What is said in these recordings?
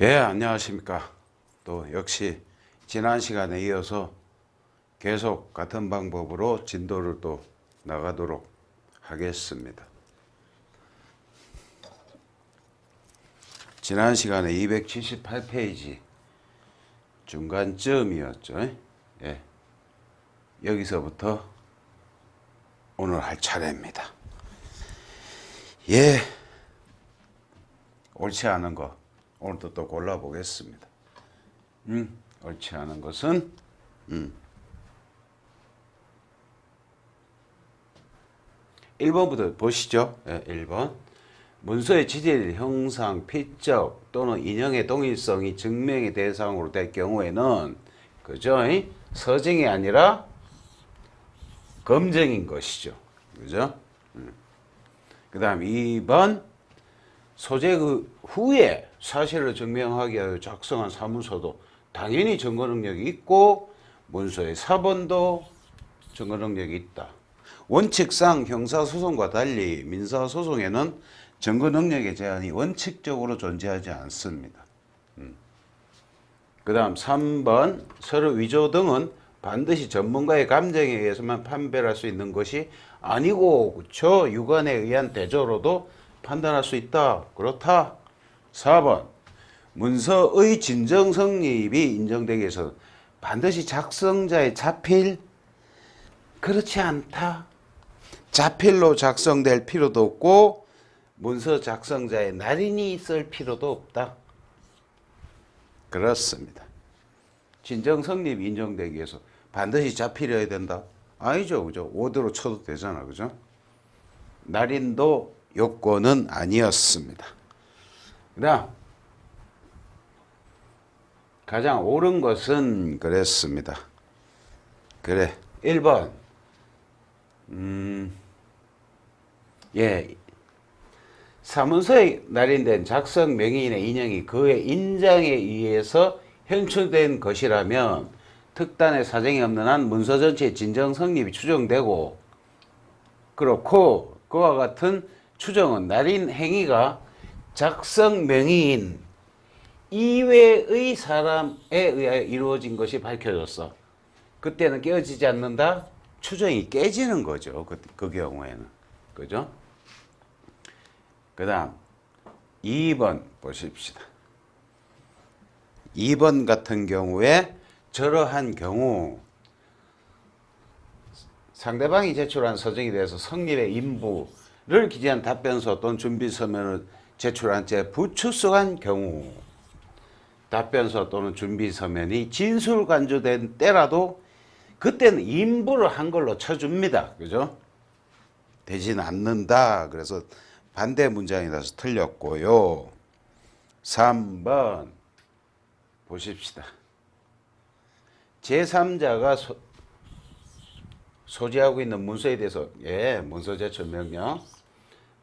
예, 안녕하십니까. 또 역시 지난 시간에 이어서 계속 같은 방법으로 진도를 또 나가도록 하겠습니다. 지난 시간에 278페이지 중간쯤이었죠. 예, 여기서부터 오늘 할 차례입니다. 예, 옳지 않은 거 오늘도 또 골라보겠습니다. 옳지 않은 것은 1번부터 보시죠. 예, 1번. 문서의 지질, 형상, 피적 또는 인형의 동일성이 증명의 대상으로 될 경우에는 그죠? 서증이 아니라 검증인 것이죠. 그죠? 그 다음 2번. 소재 그 후에 사실을 증명하기 위하여 작성한 사문서도 당연히 증거 능력이 있고 문서의 사본도 증거 능력이 있다. 원칙상 형사소송과 달리 민사소송에는 증거 능력의 제한이 원칙적으로 존재하지 않습니다. 그 다음 3번 서류 위조 등은 반드시 전문가의 감정에 의해서만 판별할 수 있는 것이 아니고 그쵸? 유관에 의한 대조로도 판단할 수 있다. 그렇다. 4번 문서의 진정 성립이 인정되기 위해서 반드시 작성자의 자필 그렇지 않다. 자필로 작성될 필요도 없고 문서 작성자의 날인이 있을 필요도 없다. 그렇습니다. 진정 성립이 인정되기 위해서 반드시 자필이어야 된다. 아니죠. 그죠? 오더로 쳐도 되잖아. 그죠? 날인도 요건은 아니었습니다. 그 다음 가장 옳은 것은 그랬습니다. 그래 1번 예, 사문서에 날인된 작성 명의인의 인형이 그의 인장에 의해서 현출된 것이라면 특단의 사정이 없는 한 문서 전체의 진정 성립이 추정되고 그렇고 그와 같은 추정은 날인 행위가 작성 명의인 이외의 사람에 의하여 이루어진 것이 밝혀졌어. 그때는 깨어지지 않는다. 추정이 깨지는 거죠. 그 경우에는. 그죠? 그 다음 2번 보십시다. 2번 같은 경우에 저러한 경우 상대방이 제출한 서적에 대해서 성립의 인부를 기재한 답변서 또는 준비서면을 제출한 채 부출석한 경우 답변서 또는 준비서면이 진술간주된 때라도 그때는 인부를 한 걸로 쳐줍니다. 그죠? 되진 않는다. 그래서 반대 문장이라서 틀렸고요. 3번 보십시다. 제3자가 소지하고 있는 문서에 대해서 문서 제출 명령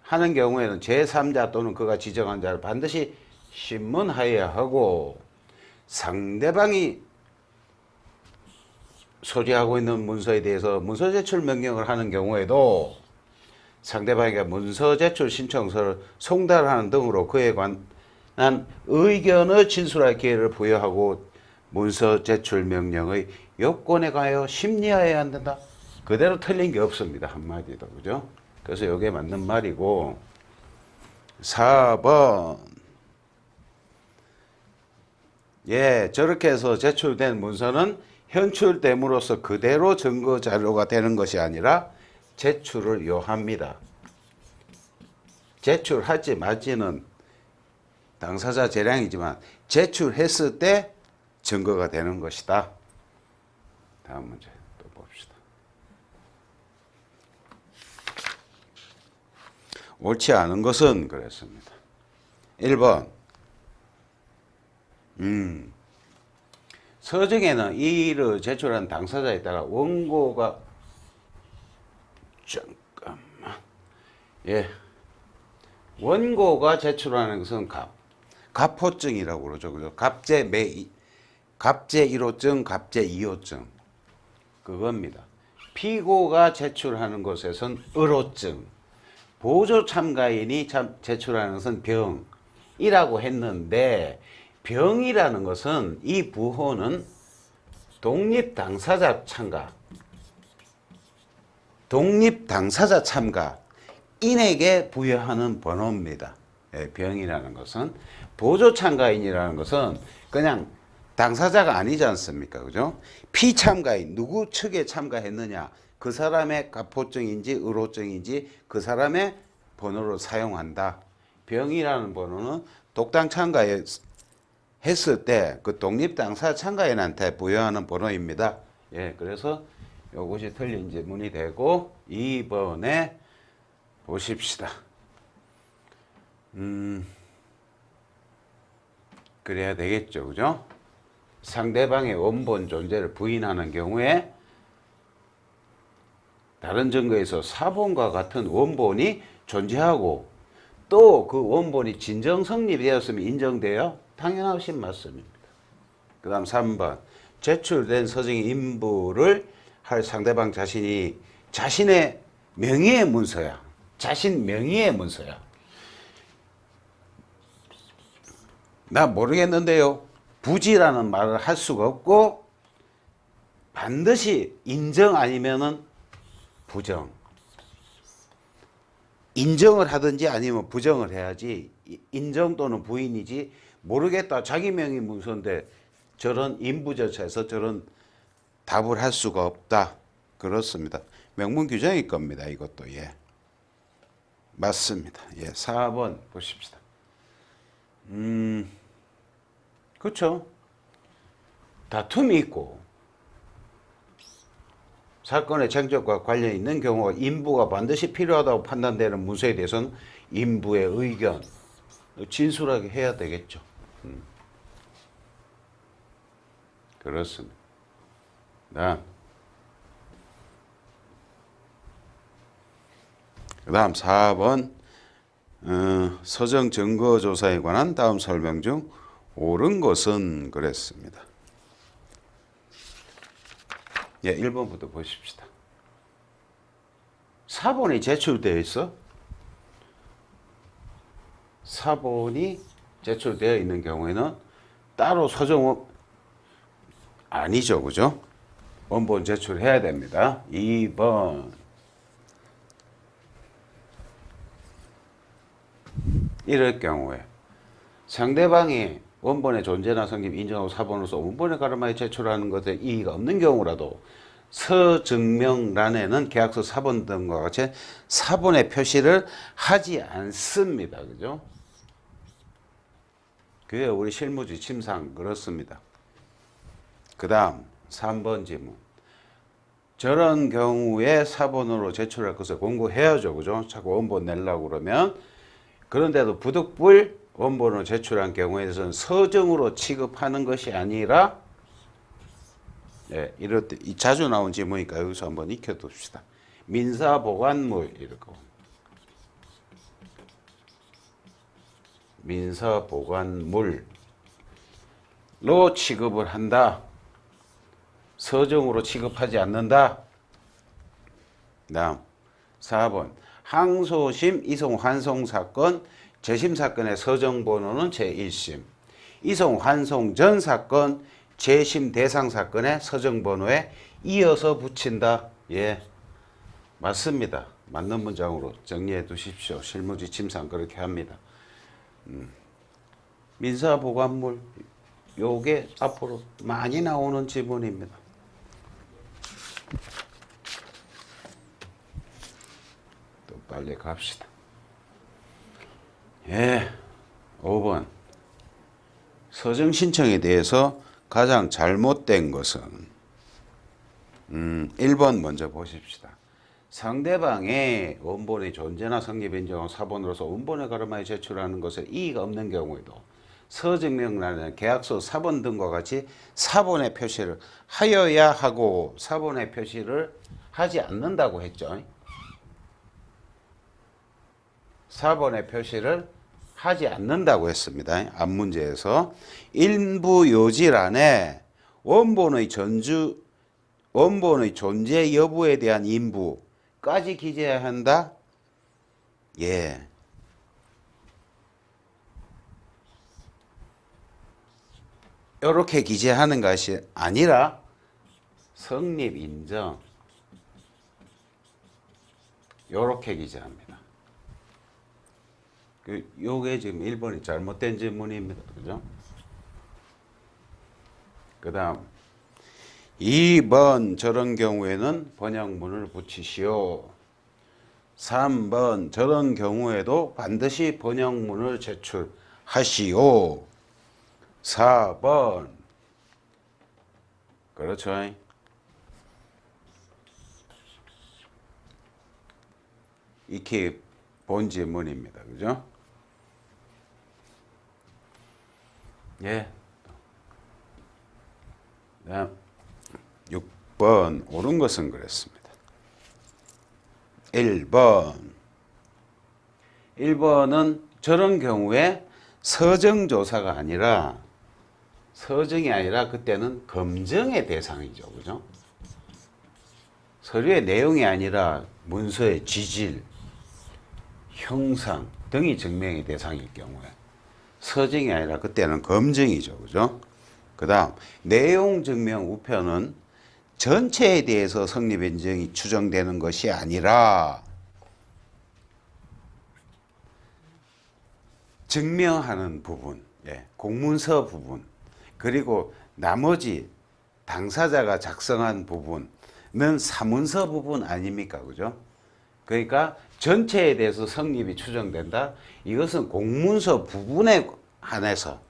하는 경우에는 제3자 또는 그가 지정한 자를 반드시 신문하여야 하고 상대방이 소지하고 있는 문서에 대해서 문서 제출 명령을 하는 경우에도 상대방에게 문서 제출 신청서를 송달하는 등으로 그에 관한 의견을 진술할 기회를 부여하고 문서 제출 명령의 요건에 관하여 심리하여야 한다. 그대로 틀린 게 없습니다. 한마디도. 그죠? 그래서 이게 맞는 말이고 4번 저렇게 해서 제출된 문서는 현출됨으로써 그대로 증거 자료가 되는 것이 아니라 제출을 요합니다. 제출하지 말지는 당사자 재량이지만 제출했을 때 증거가 되는 것이다. 다음 문제 또 봅시다. 옳지 않은 것은 그랬습니다. 1번 서적에는 이를 제출한 당사자에 따라 원고가 원고가 제출하는 것은 갑호증이라고 그러죠. 그죠? 갑제 1호증, 갑제 2호증 그겁니다. 피고가 제출하는 것에선 의로증, 보조 참가인이 제출하는 것은 병이라고 했는데 병이라는 것은 이 부호는 독립당사자 참가, 독립당사자 참가 인에게 부여하는 번호입니다. 예, 병이라는 것은. 보조참가인이라는 것은 그냥 당사자가 아니지 않습니까? 그죠? 피참가인, 누구 측에 참가했느냐, 그 사람의 가포증인지 의로증인지 그 사람의 번호를 사용한다. 병이라는 번호는 독당 참가했을 때 그 독립당사자 참가인한테 부여하는 번호입니다. 예, 그래서 이것이 틀린 질문이 되고 2번에 보십시다. 그래야 되겠죠. 그죠? 상대방의 원본 존재를 부인하는 경우에 다른 증거에서 사본과 같은 원본이 존재하고 또 그 원본이 진정 성립되었으면 인정돼요? 당연하신 말씀입니다. 그 다음 3번. 제출된 서정의 인부를 할 상대방 자신이 자신의 명의의 문서야. 자신 명의의 문서야. 나 모르겠는데요. 부지라는 말을 할 수가 없고 반드시 인정 아니면은 부정. 인정을 하든지 아니면 부정을 해야지 인정 또는 부인이지 모르겠다. 자기 명의 문서인데 저런 인부절차에서 저런 답을 할 수가 없다. 그렇습니다. 명문 규정일 겁니다. 이것도. 예. 맞습니다. 예. 4번 보십시다. 그렇죠. 다툼이 있고 사건의 쟁점과 관련이 있는 경우가 인부가 반드시 필요하다고 판단되는 문서에 대해서는 인부의 의견 진술하게 해야 되겠죠. 그렇습니다. 그 다음 4번 서정 증거 조사에 관한 다음 설명 중 옳은 것은 그랬습니다. 예, 1번부터 보십시다. 사본이 제출되어 있어? 사본이 제출되어 있는 경우에는 따로 서정 아니죠. 그죠? 원본 제출해야 됩니다. 2번. 이럴 경우에 상대방이 원본의 존재나 성립 인정하고 사본으로서 원본에 가름하여 제출하는 것에 이의가 없는 경우라도 서증명란에는 계약서 사본 등과 같이 사본의 표시를 하지 않습니다. 그죠? 그게 우리 실무지 침상 그렇습니다. 그 다음 3번 지문. 저런 경우에 사본으로 제출할 것을 공고해야죠. 그죠? 자꾸 원본 내려고 그러면. 그런데도 부득불 원본으로 제출한 경우에는 서정으로 취급하는 것이 아니라 예, 이럴 때 자주 나온 지문이니까 여기서 한번 익혀둡시다. 민사보관물 이렇게 민사보관물로 취급을 한다. 서정으로 취급하지 않는다. 다음 4번 항소심 이송 환송 사건 재심 사건의 서정 번호는 제1심. 이송 환송 전 사건 재심 대상 사건의 서정 번호에 이어서 붙인다. 예, 맞습니다. 맞는 문장으로 정리해 두십시오. 실무지 침상 그렇게 합니다. 민사보관물 요게 앞으로 많이 나오는 지문입니다. 또 빨리 갑시다. 예, 5번. 서정 신청에 대해서 가장 잘못된 것은 1번 먼저 보십시다. 상대방의 원본의 존재나 성립 인정한 사본으로서 원본에 가름하여 제출하는 것에 이의가 없는 경우에도 서증명란에는 계약서 사본 등과 같이 사본의 표시를 하여야 하고 사본의 표시를 하지 않는다고 했죠. 사본의 표시를 하지 않는다고 했습니다. 앞문제에서 인부 요지란에 원본의 존재 여부에 대한 인부까지 기재해야 한다. 예. 이렇게 기재하는 것이 아니라 성립 인정 요렇게 기재합니다. 요게 지금 1번이 잘못된 질문입니다. 그죠? 그 다음 2번 저런 경우에는 번역문을 붙이시오. 3번 저런 경우에도 반드시 번역문을 제출하시오. 4번 그렇죠. 이게 본 질문입니다. 그죠? 예. 다음 6번 옳은 것은 그랬습니다. 1번은 저런 경우에 서정조사가 아니라 서정이 아니라 그때는 검증의 대상이죠. 그죠? 서류의 내용이 아니라 문서의 지질, 형상 등이 증명의 대상일 경우에 서정이 아니라 그때는 검증이죠. 그죠? 그 다음 내용 증명 우편은 전체에 대해서 성립 인정이 추정되는 것이 아니라 증명하는 부분, 공문서 부분, 그리고 나머지 당사자가 작성한 부분은 사문서 부분 아닙니까? 그죠? 그러니까 전체에 대해서 성립이 추정된다. 이것은 공문서 부분에 한해서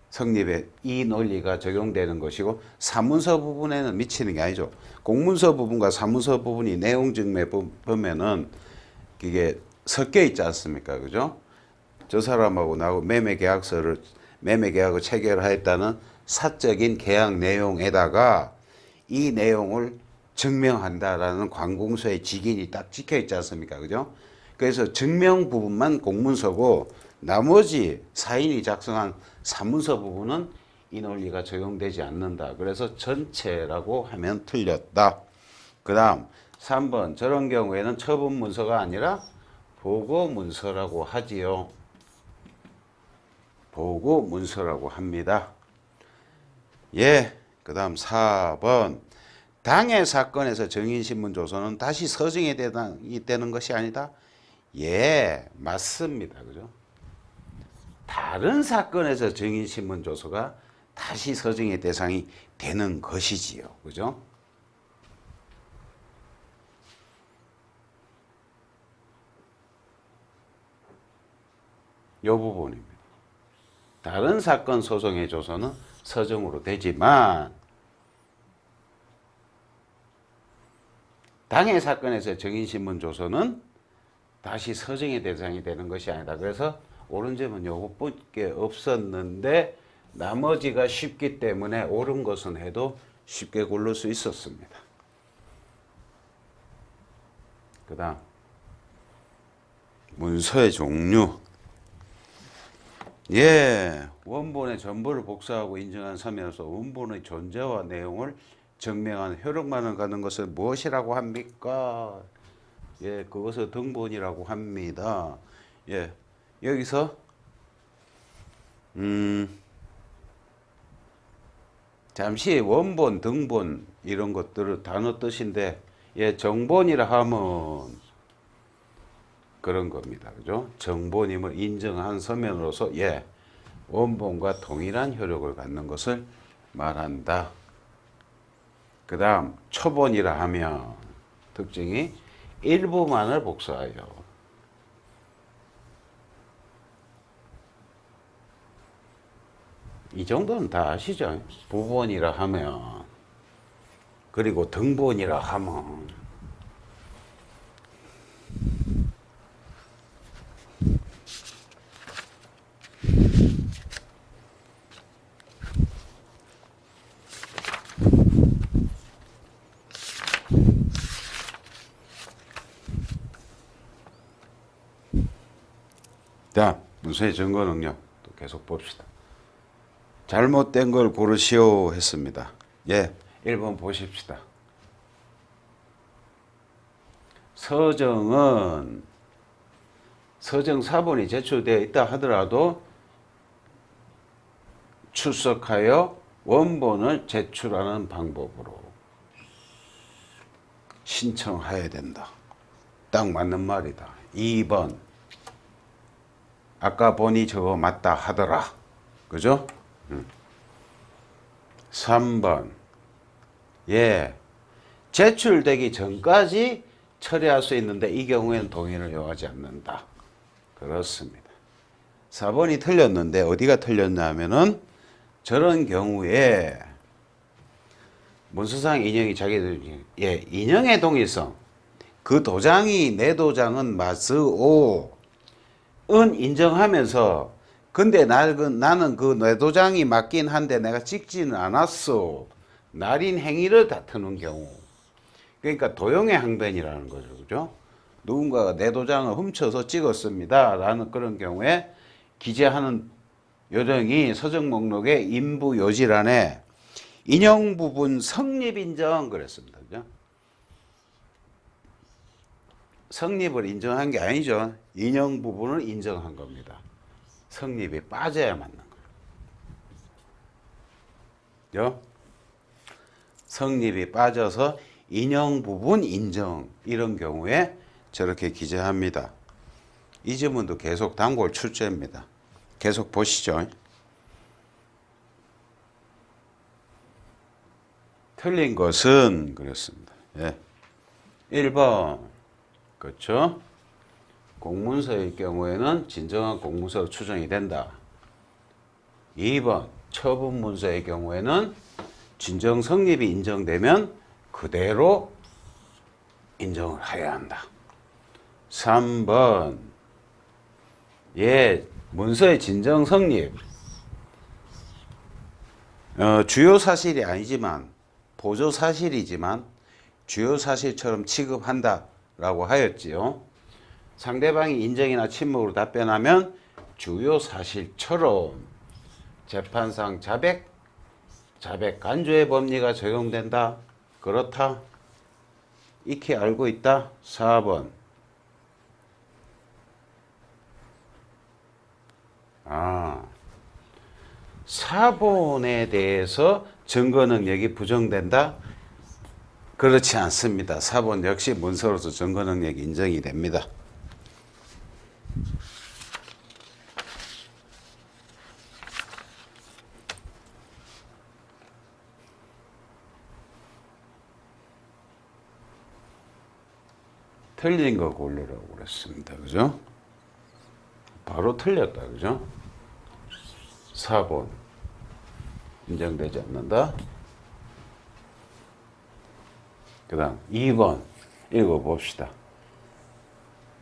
성립에 이 논리가 적용되는 것이고 사문서 부분에는 미치는 게 아니죠. 공문서 부분과 사문서 부분이 내용 증명 보면은 이게 섞여 있지 않습니까? 그죠? 저 사람하고 나하고 매매 계약을 체결하였다는 사적인 계약 내용에다가 이 내용을 증명한다라는 관공서의 직인이 딱 찍혀 있지 않습니까? 그죠? 그래서 증명 부분만 공문서고 나머지 사인이 작성한 사문서 부분은 이 논리가 적용되지 않는다. 그래서 전체라고 하면 틀렸다. 그 다음 3번 저런 경우에는 처분 문서가 아니라 보고 문서라고 하지요. 보고 문서라고 합니다. 그 다음 4번 당해 사건에서 증인신문 조서는 다시 서정의 대상이 되는 것이 아니다. 맞습니다. 그죠? 다른 사건에서 증인신문 조서가 다시 서정의 대상이 되는 것이지요. 그죠? 이 부분입니다. 다른 사건 소송의 조서는 서정으로 되지만 당해 사건에서 증인신문 조서는 다시 서정의 대상이 되는 것이 아니다. 그래서 옳은 점은 요것밖에 없었는데 나머지가 쉽기 때문에 옳은 것은 해도 쉽게 고를 수 있었습니다. 그 다음 문서의 종류. 원본의 전부를 복사하고 인정한 서면에서 원본의 존재와 내용을 증명한 효력만을 갖는 것을 무엇이라고 합니까? 그것을 등본이라고 합니다. 여기서 잠시 원본, 등본 이런 것들을 단어 뜻인데 정본이라 하면 그런 겁니다. 그죠? 정본임을 인정한 서면으로서 원본과 동일한 효력을 갖는 것을 말한다. 그 다음 초본이라 하면 특징이 일부만을 복사하여 이 정도는 다 아시죠? 부본이라 하면 그리고 등본이라 하면 자, 문서의 증거 능력 또 계속 봅시다. 잘못된 걸 고르시오 했습니다. 1번 보십시다. 서정 사본이 제출되어 있다 하더라도 출석하여 원본을 제출하는 방법으로 신청해야 된다. 딱 맞는 말이다. 2번 아까 보니 저거 맞다 하더라. 그죠? 3번 예 제출되기 전까지 처리할 수 있는데 이 경우에는 동의를 요하지 않는다. 그렇습니다. 4번이 틀렸는데 어디가 틀렸냐면은 저런 경우에 문서상 인형이 자기들 인형의 동일성 그 도장이 내 도장은 맞으오 은 인정하면서 근데 나는 그 내 도장이 맞긴 한데 내가 찍지는 않았어. 날인 행위를 다투는 경우. 그러니까 도용의 항변이라는 거죠. 그죠? 누군가가 내 도장을 훔쳐서 찍었습니다. 라는 그런 경우에 기재하는 요령이 서적 목록의 인부 요지란에 인용 부분 성립 인정 그랬습니다. 그죠? 성립을 인정한 게 아니죠. 인용 부분을 인정한 겁니다. 성립이 빠져야 맞는 거예요. 성립이 빠져서 인용 부분 인정 이런 경우에 저렇게 기재합니다. 이 지문도 계속 단골 출제입니다. 계속 보시죠. 틀린 것은 그렇습니다. 1번 그렇죠? 공문서의 경우에는 진정한 공문서로 추정이 된다. 2번 처분 문서의 경우에는 진정 성립이 인정되면 그대로 인정을 해야 한다. 3번 문서의 진정 성립 주요 사실이 아니지만 보조 사실이지만 주요 사실처럼 취급한다 라고 하였지요. 상대방이 인정이나 침묵으로 답변하면 주요 사실처럼 재판상 자백 간주의 법리가 적용된다. 그렇다. 익히 알고 있다. 4번 사본에 대해서 증거 능력이 부정된다? 그렇지 않습니다. 사본 역시 문서로서 증거 능력이 인정이 됩니다. 틀린 거 고르라고 그랬습니다. 그죠? 바로 틀렸다. 그죠? 4번 인정되지 않는다. 그 다음 2번 읽어봅시다.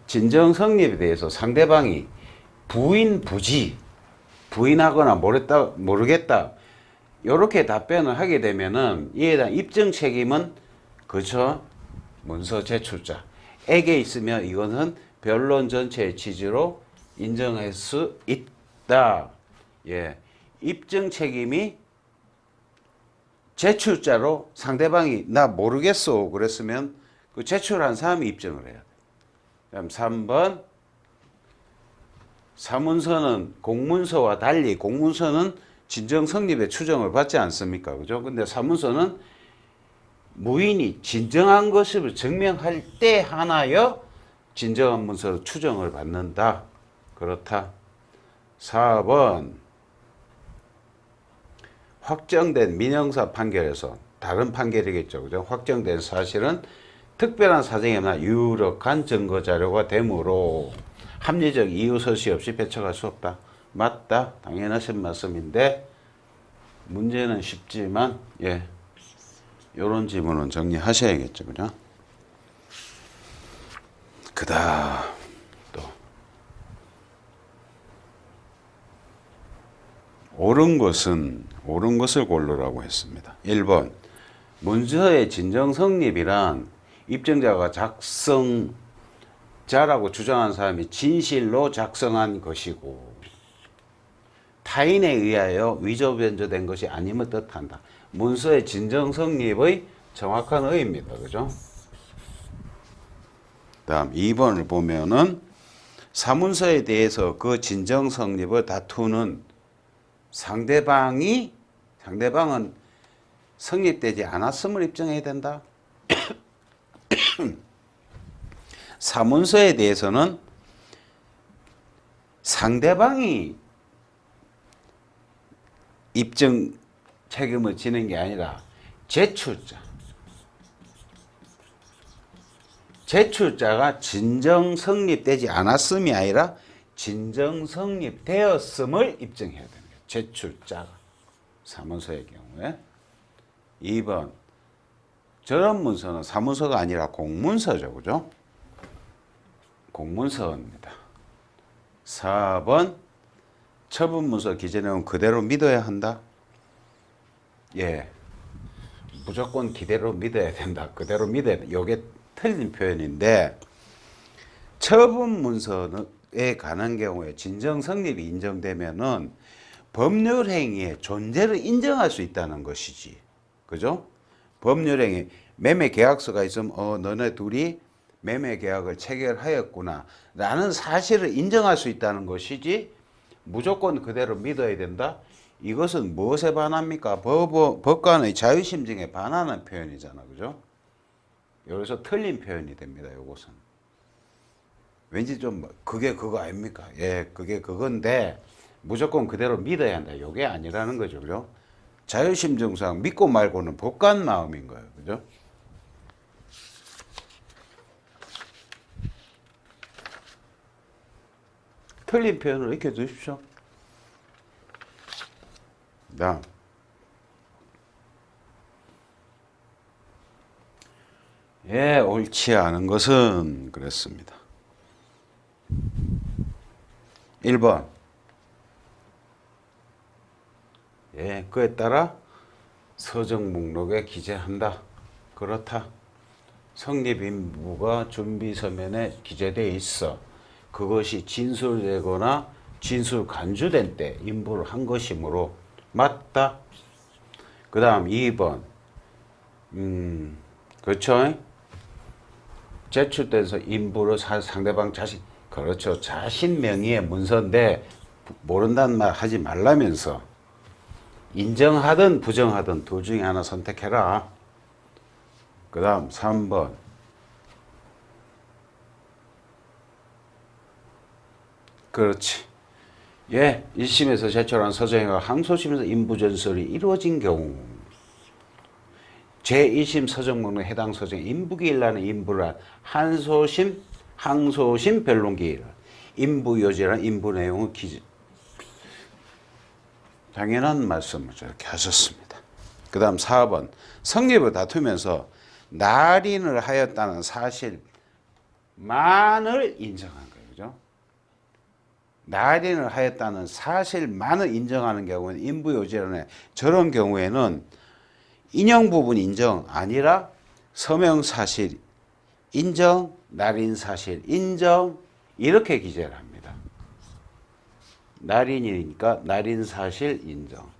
진정 성립에 대해서 상대방이 부인하거나 모르겠다 이렇게 답변을 하게 되면은 이에 대한 입증 책임은 그쵸 문서 제출자에게 있으며 이것은 변론 전체의 취지로 인정할 수 있다. 입증 책임이 제출자로 상대방이 나 모르겠어 그랬으면 그 제출한 사람이 입증을 해야 돼. 그다음 3번 사문서는 공문서와 달리 공문서는 진정 성립의 추정을 받지 않습니까? 그죠? 근데 사문서는 무인이 진정한 것을 증명할 때 하나여 진정한 문서로 추정을 받는다. 그렇다. 4번 확정된 민형사 판결에서 다른 판결이겠죠. 그죠? 확정된 사실은 특별한 사정이나 유력한 증거 자료가 되므로 합리적 이유 서시 없이 배척할 수 없다. 맞다. 당연하신 말씀인데 문제는 쉽지만 이런 지문은 정리하셔야겠죠. 그죠? 그다음 또 옳은 것을 고르라고 했습니다. 1번 문서의 진정 성립이란 입증자가 작성자라고 주장한 사람이 진실로 작성한 것이고 타인에 의하여 위조 변조된 것이 아님을 뜻한다. 문서의 진정 성립의 정확한 의의입니다. 그죠? 다음 2번을 보면은 사문서에 대해서 그 진정 성립을 다투는 상대방은 성립되지 않았음을 입증해야 된다. 사문서에 대해서는 상대방이 입증 책임을 지는 게 아니라 제출자가 진정 성립되지 않았음이 아니라 진정 성립되었음을 입증해야 되는 거예요. 제출자가. 사문서의 경우에. 2번. 저런 문서는 사문서가 아니라 공문서죠. 그죠? 공문서입니다. 4번. 처분문서 기재 내용 그대로 믿어야 한다. 예. 무조건 그대로 믿어야 된다. 그대로 믿어야 된다. 이게 틀린 표현인데, 처분문서에 관한 경우에 진정 성립이 인정되면은 법률 행위의 존재를 인정할 수 있다는 것이지. 그죠? 법률 행위, 매매 계약서가 있으면, 너네 둘이 매매 계약을 체결하였구나. 라는 사실을 인정할 수 있다는 것이지, 무조건 그대로 믿어야 된다? 이것은 무엇에 반합니까? 법관의 자유심증에 반하는 표현이잖아. 그죠? 여기서 틀린 표현이 됩니다. 이것은. 왠지 좀, 그게 그거 아닙니까? 예, 그게 그건데, 무조건 그대로 믿어야 한다. 이게 아니라는 거죠. 그죠? 자유심증상 믿고 말고는 법관 마음인 거예요. 그죠? 틀린 표현을 익혀 두십시오. 다음. 예, 옳지 않은 것은 그랬습니다. 1번. 예, 그에 따라 서적 목록에 기재한다. 그렇다. 성립인부가 준비서면에 기재되어 있어. 그것이 진술되거나 진술 간주된 때 인부를 한 것이므로 맞다. 그 다음 2번. 그렇죠? 제출돼서 인부를 상대방 자신, 그렇죠. 자신 명의의 문서인데 모른다는 말 하지 말라면서 인정하든 부정하든 둘 중에 하나 선택해라. 그 다음 3번. 그렇지. 예, 1심에서 제출한 서정행위가 항소심에서 인부전설이 이루어진 경우 제1심 서정목록 해당 서정에 인부기일 나는 인부란 항소심 변론기일 인부요지라는 인부 내용을 당연한 말씀을 저렇게 하셨습니다. 그 다음 4번. 성립을 다투면서 날인을 하였다는 사실만을 인정한 거예요. 그죠? 날인을 하였다는 사실만을 인정하는 경우는 인부요지라는 저런 경우에는 인용 부분 인정 아니라 서명 사실 인정, 날인 사실 인정 이렇게 기재를 합니다. 날인이니까 날인 사실 인정.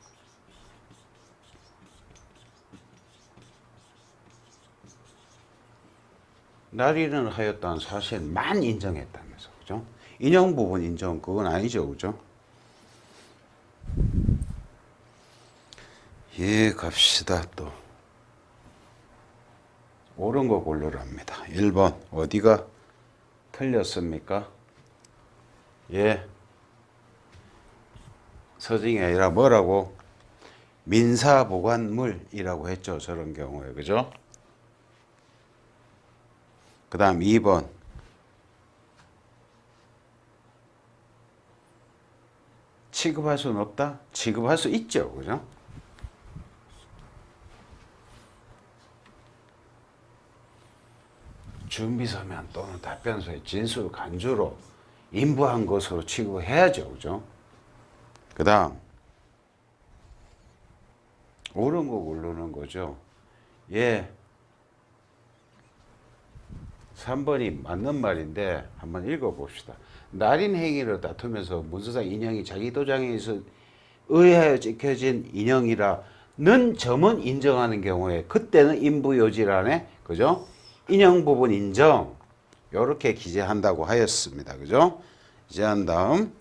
날인을 하였다는 사실만 인정했다면서, 그죠? 인용 부분 인정 그건 아니죠, 그죠? 예, 갑시다 또. 옳은 거 고르랍니다. 1번 어디가 틀렸습니까? 예, 서증이 아니라 뭐라고? 민사보관물이라고 했죠. 저런 경우에. 그죠? 그 다음 2번. 취급할 수는 없다? 취급할 수 있죠. 그죠? 준비서면 또는 답변서의 진술 간주로 인부한 것으로 취급해야죠. 그죠? 그 다음. 옳은 거 고르는 거죠. 예. 3번이 맞는 말인데 한번 읽어봅시다. 날인 행위를 다투면서 문서상 인형이 자기 도장에 의하여 찍혀진 인형이라는 점은 인정하는 경우에 그때는 인부요지란에 그죠? 인형 부분 인정 이렇게 기재한다고 하였습니다. 그죠? 이제 한 다음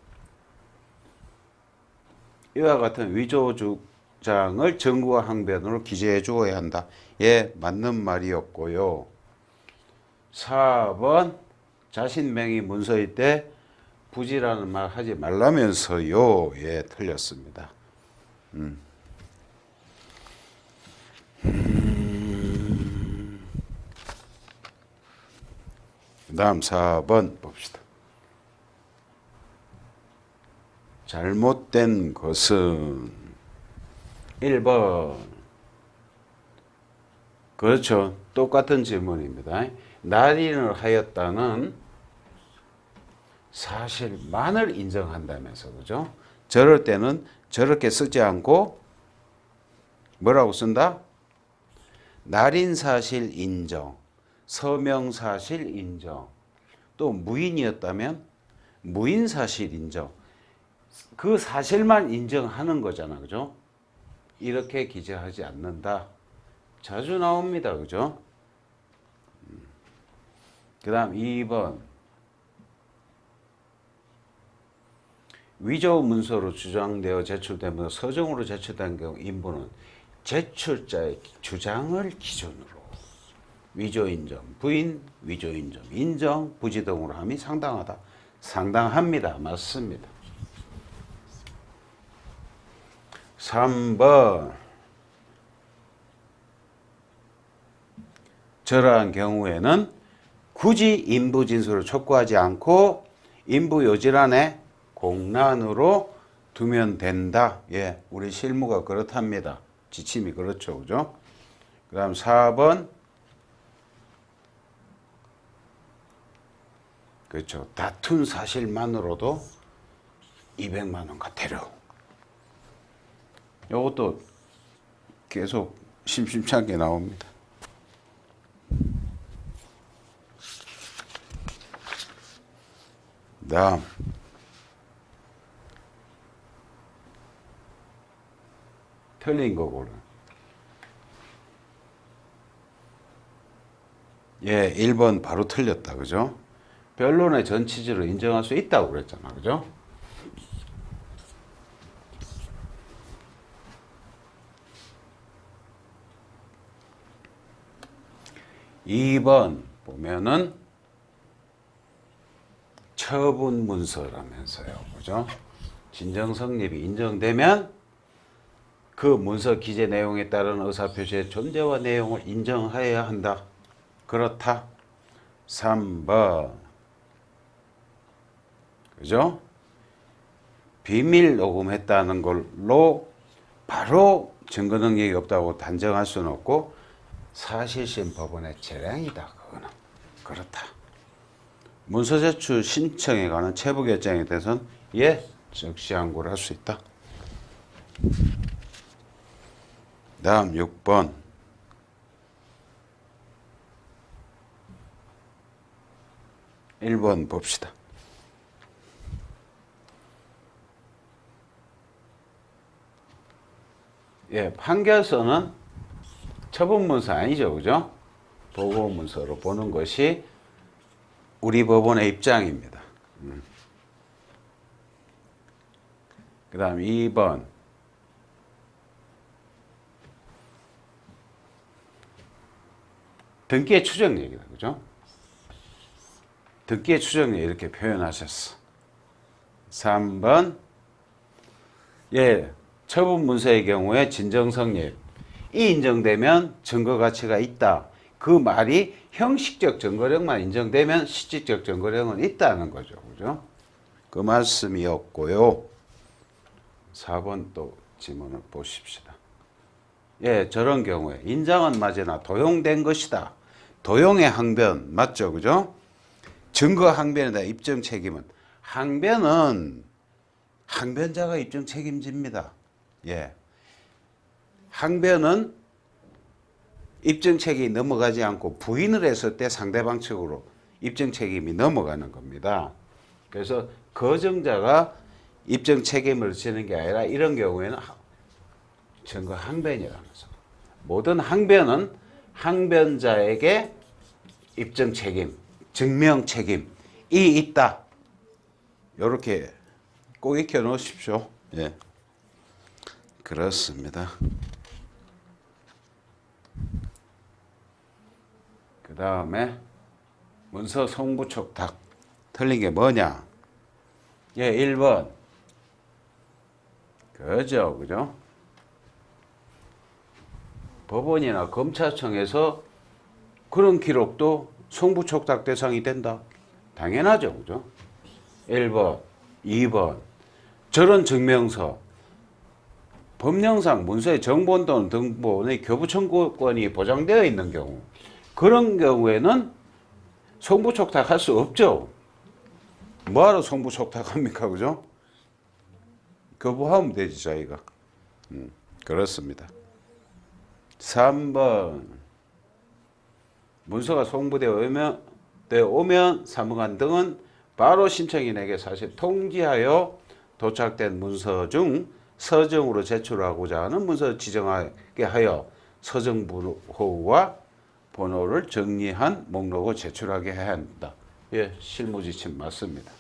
이와 같은 위조 주장을 증거와 항변으로 기재해 주어야 한다. 예, 맞는 말이었고요. 4번 자신 명의 문서일 때 부지라는 말 하지 말라면서요. 예, 틀렸습니다. 다음 4번 봅시다. 잘못된 것은 1번. 그렇죠. 똑같은 질문입니다. 날인을 하였다는 사실만을 인정한다면서, 그죠? 저럴 때는 저렇게 쓰지 않고 뭐라고 쓴다? 날인 사실 인정, 서명 사실 인정, 또 무인이었다면 무인 사실 인정. 그 사실만 인정하는 거잖아, 그죠? 이렇게 기재하지 않는다. 자주 나옵니다, 그죠? 그 다음 2번. 위조 문서로 주장되어 제출되면 서정으로 제출된 경우 인부는 제출자의 주장을 기준으로 위조 인정, 부인, 위조 인정, 인정, 부지 등으로 함이 상당하다. 상당합니다. 맞습니다. 3번. 저러한 경우에는 굳이 인부 진술을 촉구하지 않고 인부 요질안에 공란으로 두면 된다. 예, 우리 실무가 그렇답니다. 지침이 그렇죠. 그죠? 그 다음 4번. 그렇죠. 다툰 사실만으로도 200만 원 같아요. 이것도 계속 심심찮게 나옵니다. 다음. 틀린 거고요. 예, 1번 바로 틀렸다. 그죠? 변론의 전 취지를 인정할 수 있다고 그랬잖아. 그죠? (2번) 보면은 처분 문서라면서요. 그죠? 진정 성립이 인정되면 그 문서 기재 내용에 따른 의사표시의 존재와 내용을 인정해야 한다. 그렇다. 3번. 그죠? 비밀 녹음했다는 걸로 바로 증거 능력이 없다고 단정할 수는 없고 사실심 법원의 재량이다. 그거는. 그렇다. 문서 제출 신청에 관한 체부 결정에 대해서는 예, 즉시 항고를 할 수 있다. 다음 6번. (1번) 봅시다. 예, 판결서는 처분문서 아니죠, 그죠? 보고문서로 보는 것이 우리 법원의 입장입니다. 그 다음 2번. 등기의 추정력이다, 그죠? 등기의 추정력 이렇게 표현하셨어. 3번. 예, 처분 문서의 경우에 진정 성립. 이 인정되면 증거 가치가 있다. 그 말이 형식적 증거력만 인정되면 실질적 증거력은 있다는 거죠. 그죠? 그 말씀이었고요. 4번 또 지문을 보십시다. 예, 저런 경우에 인장은 맞으나 도용된 것이다. 도용의 항변 맞죠? 그죠? 증거 항변에 대한 입증 책임은 항변은 항변자가 입증 책임집니다. 예. 항변은 입증 책임이 넘어가지 않고 부인을 했을 때 상대방 측으로 입증 책임이 넘어가는 겁니다. 그래서 거정자가 입증 책임을 지는 게 아니라 이런 경우에는 증거 항변이라면서 모든 항변은 항변자에게 입증 책임, 증명 책임이 있다. 이렇게 꼭 익혀 놓으십시오. 예. 그렇습니다. 그 다음에 문서 성부 촉탁 틀린 게 뭐냐? 예, 1번. 그죠? 법원이나 검찰청에서 그런 기록도 성부 촉탁 대상이 된다. 당연하죠. 그죠? 1번, 2번. 저런 증명서, 법령상 문서의 정본 또는 등본의 교부 청구권이 보장되어 있는 경우, 그런 경우에는 성부 촉탁할 수 없죠. 뭐하러 성부 촉탁합니까? 그죠? 거부하면 되지, 자기가. 그렇습니다. 3번. 문서가 송부되어 오면 사무관 등은 바로 신청인에게 사실 통지하여 도착된 문서 중 서정으로 제출하고자 하는 문서 지정하게 하여 서정 번호와 번호를 정리한 목록을 제출하게 해야 한다. 예, 실무지침 맞습니다.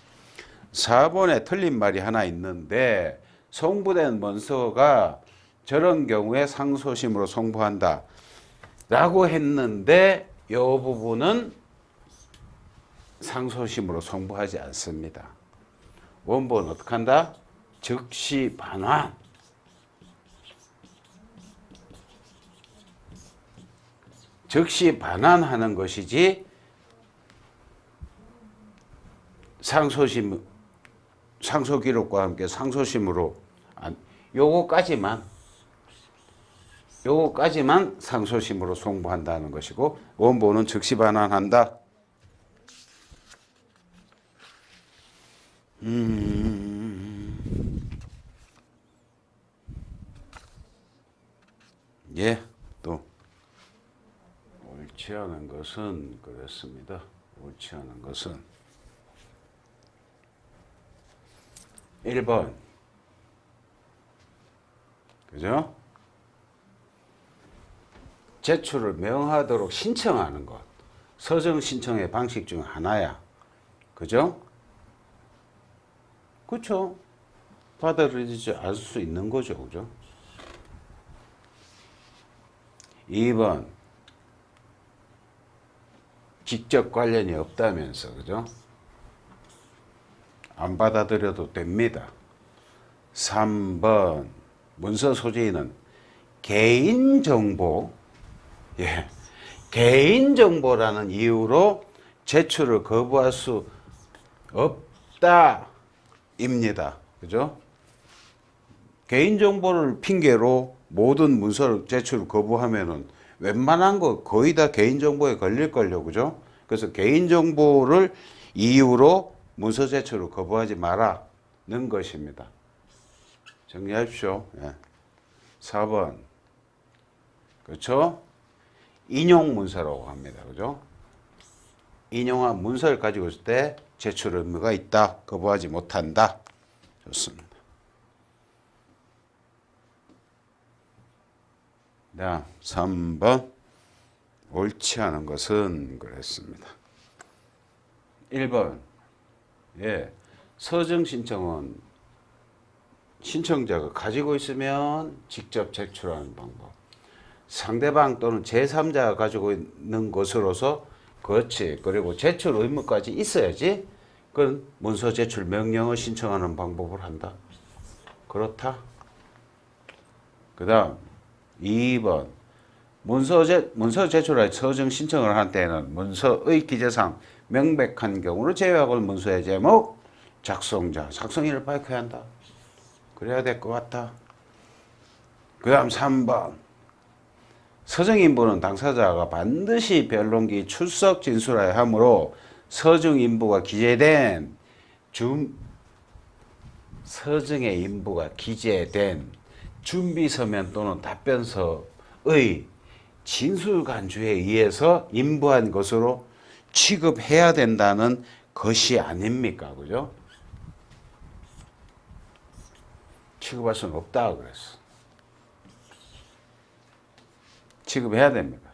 4번에 틀린 말이 하나 있는데 송부된 문서가 저런 경우에 상소심으로 송부한다 라고 했는데 이 부분은 상소심으로 송부하지 않습니다. 원본은 어떻게 한다? 즉시 반환. 즉시 반환하는 것이지 상소 기록과 함께 상소심으로 요거까지만 상소심으로 송부한다는 것이고 원본은 즉시 반환한다. 예, 또 옳지 않은 것은 그렇습니다. 옳지 않은 것은 1번 그죠? 제출을 명하도록 신청하는 것. 서정 신청의 방식 중 하나야. 그죠? 그렇죠. 받아들이지 않을 수 있는 거죠. 그죠? 2번. 직접 관련이 없다면서. 그죠? 안 받아들여도 됩니다. 3번. 문서 소지인은 개인정보, 예, 개인정보라는 이유로 제출을 거부할 수 없다. 입니다. 그죠? 개인정보를 핑계로 모든 문서를 제출을 거부하면은 웬만한 거 거의 다 개인정보에 걸릴걸요. 그죠? 그래서 개인정보를 이유로 문서 제출을 거부하지 마라는 것입니다. 정리하십시오. 예. 4번. 그렇죠? 인용 문서라고 합니다. 그죠? 인용한 문서를 가지고 있을 때 제출 의무가 있다. 거부하지 못한다. 좋습니다. 다음 3번. 옳지 않은 것은 그랬습니다. 1번. 예. 서정 신청은 신청자가 가지고 있으면 직접 제출하는 방법. 상대방 또는 제3자가 가지고 있는 것으로서 그렇지. 그리고 제출 의무까지 있어야지. 그건 문서 제출 명령을 신청하는 방법을 한다. 그렇다. 그 다음 2번. 문서 제출할 서정 신청을 할 때는 문서의 기재상 명백한 경우를 제외하고 문서의 제목, 작성자, 작성일을 밝혀야 한다. 그래야 될 것 같다. 그 다음 3번. 서정인부는 당사자가 반드시 변론기 출석 진술해야 하므로 서정의 인부가 기재된 준비서면 또는 답변서의 진술간주에 의해서 인부한 것으로 취급해야 된다는 것이 아닙니까? 그죠? 취급할 수는 없다 그랬어. 취급해야 됩니다.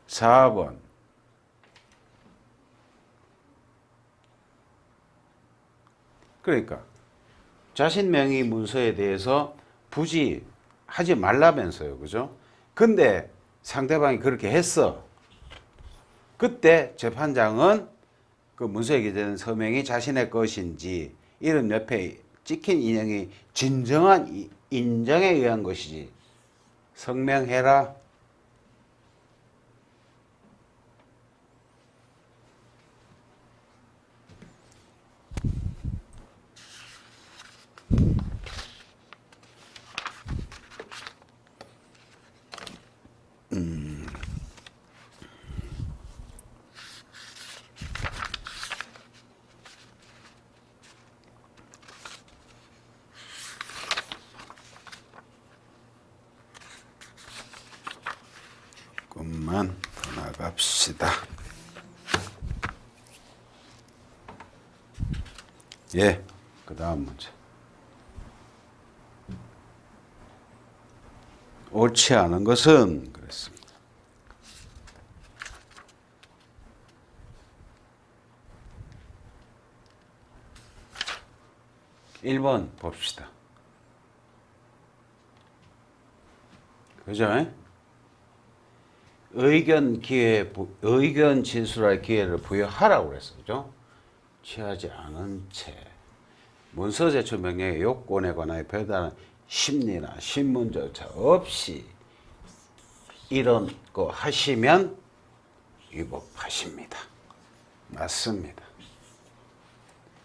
4번. 그러니까 자신 명의 문서에 대해서 부지 하지 말라면서요. 그죠? 근데 상대방이 그렇게 했어. 그때 재판장은 그 문서에 기재된 서명이 자신의 것인지 이름 옆에 찍힌 인형이 진정한 인정에 의한 것이지 성명해라. 조금만 더 나갑시다. 예, 그 다음 문제. 옳지 않은 것은 그랬습니다. 일 번 봅시다. 그죠? 의견 진술할 기회를 부여하라고 그랬어. 그죠? 취하지 않은 채 문서 제출 명령의 요건에 관하여 별다른 심리나 신문조차 없이 이런 거 하시면 위법하십니다. 맞습니다.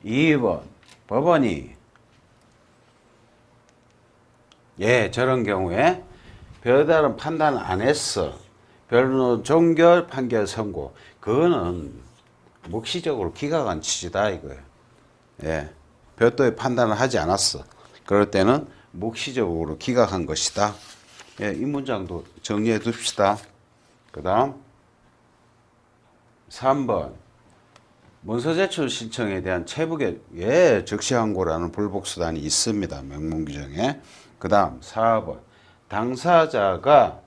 2번 법원이 저런 경우에 별다른 판단 안 했어. 변론 종결 판결 선고. 그거는 묵시적으로 기각한 취지다 이거예요. 별도의 판단을 하지 않았어. 그럴 때는 묵시적으로 기각한 것이다. 이 문장도 정리해 둡시다. 그 다음 3번 문서 제출 신청에 대한 체북의 즉시항고라는 불복수단이 있습니다. 명문 규정에. 그 다음 4번 당사자가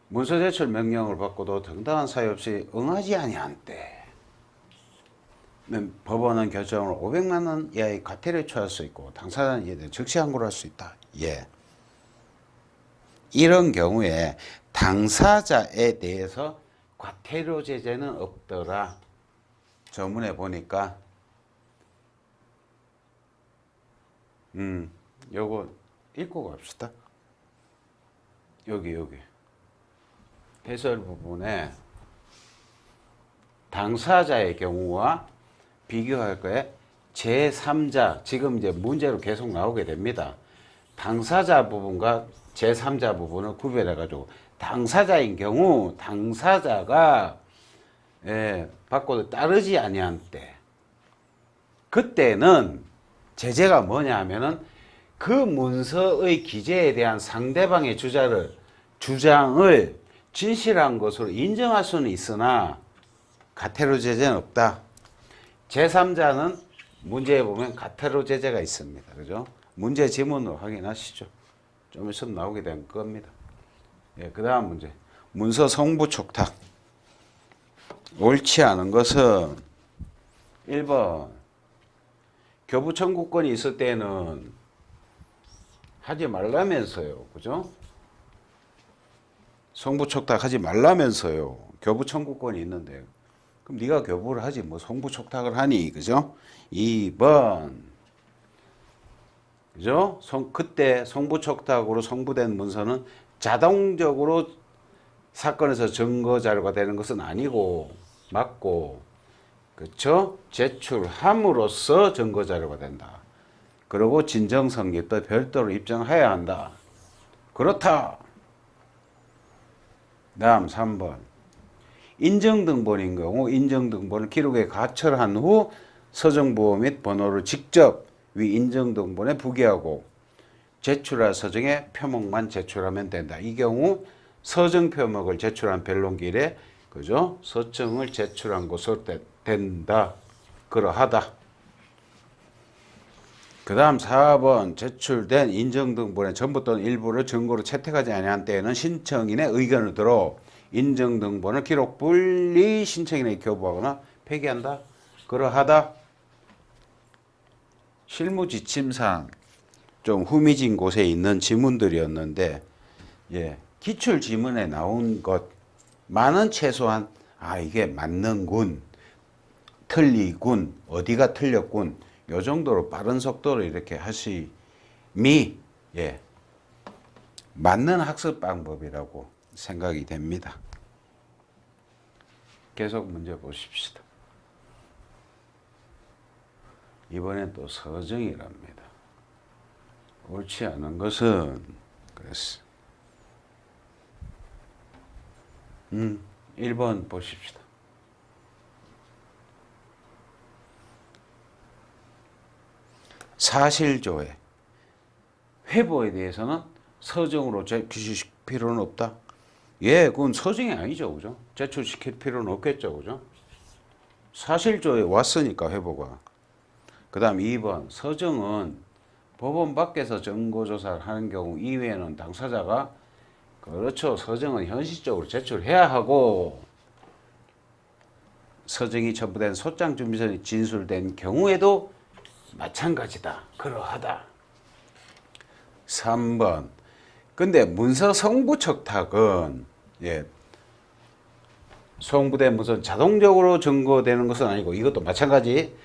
문서 제출 명령을 받고도 정당한 사유 없이 응하지 아니한 때 법원은 결정을 500만 원 이하의 과태료에 처할 수 있고 당사자는 이에 대해 즉시항고를 할 수 있다. 이런 경우에 당사자에 대해서 과태료 제재는 없더라. 저문에 보니까 요거 읽고 갑시다. 여기 해설 부분에 당사자의 경우와 비교할 거에 제3자 지금 이제 문제로 계속 나오게 됩니다. 당사자 부분과 제3자 부분을 구별해 가지고 당사자인 경우 당사자가 받고도 따르지 아니한 때 그때는 제재가 뭐냐 하면은 그 문서의 기재에 대한 상대방의 주장을 진실한 것으로 인정할 수는 있으나 과태료 제재는 없다. 제3자는 문제에 보면 과태료 제재가 있습니다. 그죠? 문제 지문으로 확인하시죠. 좀 있으면 나오게 될 겁니다. 그 다음 문제. 문서 성부 촉탁. 옳지 않은 것은 1번 교부 청구권이 있을 때는 하지 말라면서요. 그죠? 성부 촉탁하지 말라면서요. 교부 청구권이 있는데 그럼 네가 교부를 하지 뭐 성부 촉탁을 하니. 그죠? 2번 그죠? 그때 성부 촉탁으로 성부된 문서는 자동적으로 사건에서 증거 자료가 되는 것은 아니고 맞고 그렇죠? 제출함으로써 증거 자료가 된다. 그리고 진정 성립도 별도로 입증해야 한다. 그렇다. 다음 3번 인정등본인 경우 인정등본을 기록에 가철한 후 서정부호 및 번호를 직접 위 인정등본에 부기하고 제출할 서정의 표목만 제출하면 된다. 이 경우 서정 표목을 제출한 변론기일에 그죠? 서청을 제출한 것으로 된다. 그러하다. 그 다음 4번 제출된 인정등본의 전부 또는 일부를 증거로 채택하지 아니한 때에는 신청인의 의견을 들어 인정등본을 기록 분리 신청인에게 교부하거나 폐기한다. 그러하다. 실무 지침상 좀 후미진 곳에 있는 지문들이었는데, 예, 기출 지문에 나온 것만은 최소한 이게 맞는군, 틀리군, 어디가 틀렸군, 요 정도로 빠른 속도로 이렇게 하심이, 예, 맞는 학습 방법이라고 생각이 됩니다. 계속 문제 보십시다. 이번엔 또 서정이랍니다. 옳지 않은 것은 그랬어. 1번 보십시다. 사실조회 회보에 대해서는 서정으로 제출시킬 필요는 없다. 예, 그건 서정이 아니죠, 그죠? 제출시킬 필요는 없겠죠, 그죠? 사실조회 왔으니까 회보가. 그 다음 2번 서정은 법원 밖에서 정보조사를 하는 경우 이외에는 당사자가 그렇죠. 서정은 현실적으로 제출해야 하고 서정이 첨부된 소장 준비서이 진술된 경우에도 마찬가지다. 그러하다. 3번 근데 문서 성부 척탁은 예, 송부된 문서는 자동적으로 증거되는 것은 아니고 이것도 마찬가지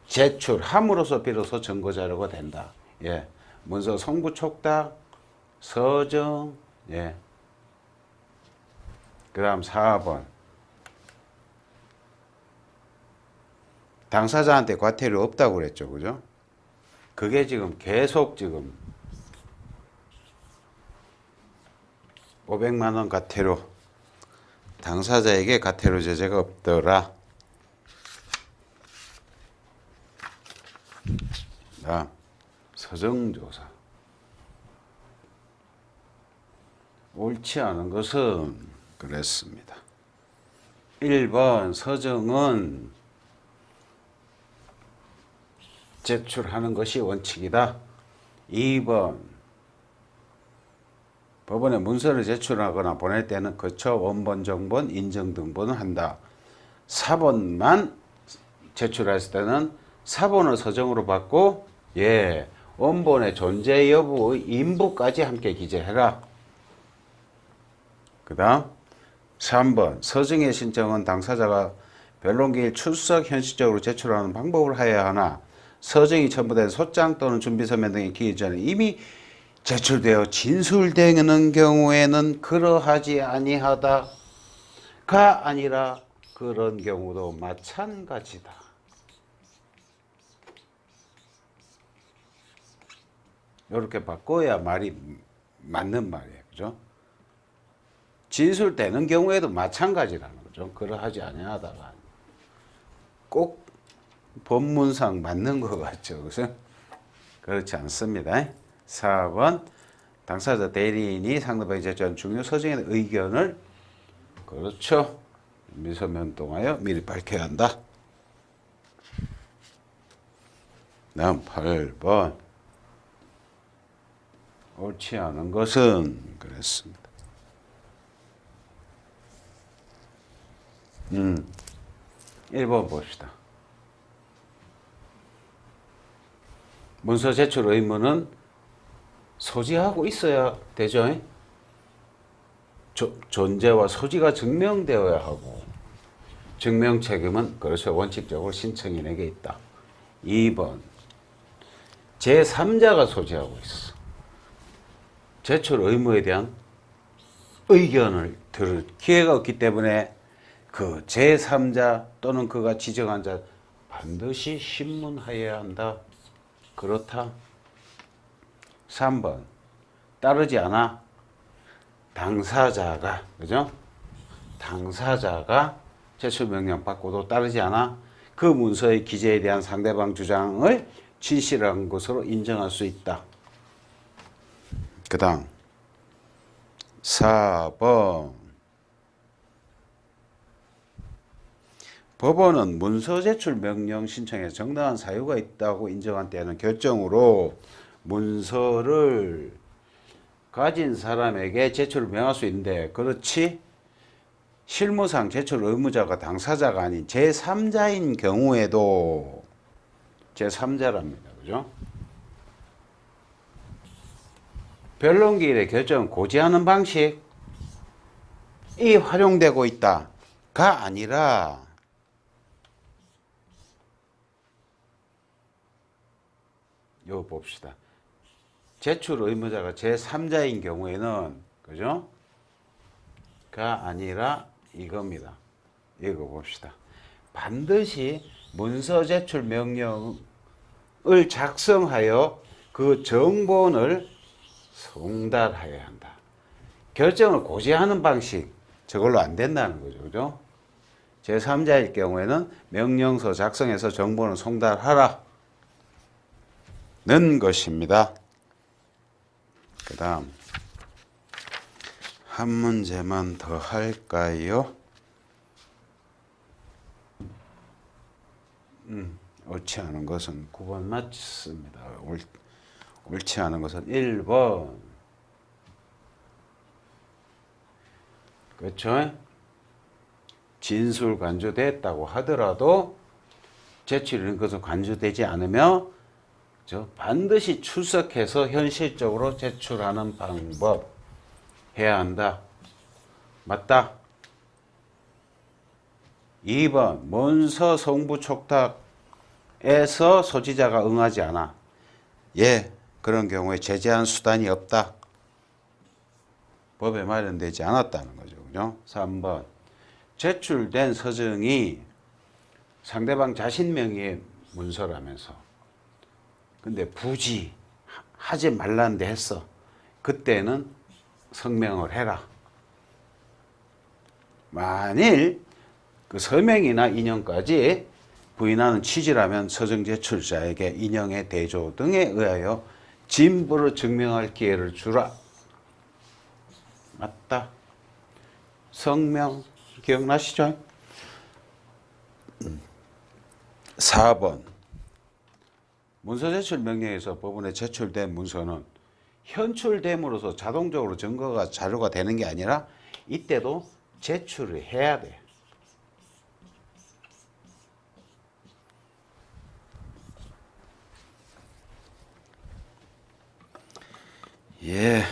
제출함으로써 비로소 증거 자료가 된다. 예, 문서 송부 촉탁, 서정, 예. 그다음 4번 당사자한테 과태료 없다고 그랬죠, 그죠? 그게 지금 계속 지금 500만 원 과태료 당사자에게 과태료 제재가 없더라. 다음 서정조사 옳지 않은 것은 그랬습니다. 1번 서정은 제출하는 것이 원칙이다. 2번 법원에 문서를 제출하거나 보낼 때는 거쳐 원본, 정본, 인정 등본을 한다. 4번만 제출했을 때는 사본을 서정으로 받고 예, 원본의 존재 여부의 인부까지 함께 기재해라. 그 다음 3번 서정의 신청은 당사자가 변론기일 출석 현실적으로 제출하는 방법을 하여야 하나 서정이 첨부된 소장 또는 준비서면 등이 기일 전에 이미 제출되어 진술되는 경우에는 그러하지 아니하다가 아니라 그런 경우도 마찬가지다. 이렇게 바꿔야 말이 맞는 말이에요. 그죠? 진술되는 경우에도 마찬가지라는 거죠. 그러하지 아니하다가 꼭 법문상 맞는 것 같죠. 그래서 그렇지 않습니다. 4번 당사자 대리인이 상대방이 제출한 중요 서정의 의견을 그렇죠. 미서면 통하여 미리 밝혀야 한다. 다음 8번 옳지 않은 것은 그랬습니다. 1번 봅시다. 문서 제출 의무는 소지하고 있어야 되죠. 존재와 소지가 증명되어야 하고 증명 책임은 그렇죠. 원칙적으로 신청인에게 있다. 2번 제3자가 소지하고 있어. 제출 의무에 대한 의견을 들을 기회가 없기 때문에 그 제3자 또는 그가 지정한 자 반드시 신문하여야 한다. 그렇다. 3번 따르지 않아 당사자가 그죠? 당사자가 제출 명령 받고도 따르지 않아 그 문서의 기재에 대한 상대방 주장을 진실한 것으로 인정할 수 있다. 그 다음 4번 법원은 문서 제출 명령 신청에 정당한 사유가 있다고 인정한 때에는 결정으로 문서를 가진 사람에게 제출을 명할 수 있는데 그렇지 실무상 제출 의무자가 당사자가 아닌 제3자인 경우에도 제3자랍니다. 그죠? 변론기일의 결정을 고지하는 방식이 활용되고 있다가 아니라 이거 봅시다. 제출 의무자가 제3자인 경우에는 그죠? 가 아니라 이겁니다. 이거 봅시다. 반드시 문서 제출 명령을 작성하여 그 정본을 송달하여야 한다. 결정을 고지하는 방식 저걸로 안 된다는 거죠. 그죠? 제3자일 경우에는 명령서 작성해서 정본을 송달하라 는 것입니다. 그 다음 한 문제만 더 할까요? 옳지 않은 것은 9번 맞습니다. 옳지 않은 것은 1번. 그렇죠? 진술 간주됐다고 하더라도 제출 이런 것은 간주되지 않으며 반드시 출석해서 현실적으로 제출하는 방법 해야 한다. 맞다. 2번 문서 송부 촉탁에서 소지자가 응하지 않아. 예, 그런 경우에 제재한 수단이 없다. 법에 마련되지 않았다는 거죠. 그죠? 3번 제출된 서증이 상대방 자신 명의의 문서라면서 근데 굳이 하지 말라는데 했어. 그때는 성명을 해라. 만일 그 서명이나 인용까지 부인하는 취지라면 서증 제출자에게 인용의 대조 등에 의하여 진부를 증명할 기회를 주라. 맞다. 성명 기억나시죠? 4번 문서 제출 명령에서 법원에 제출된 문서는 현출됨으로써 자동적으로 증거가 자료가 되는 게 아니라 이때도 제출을 해야 돼. 예.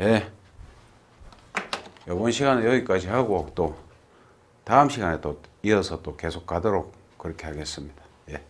예. 이번 시간은 여기까지 하고 또 다음 시간에 또 이어서 또 계속 가도록 그렇게 하겠습니다. 예.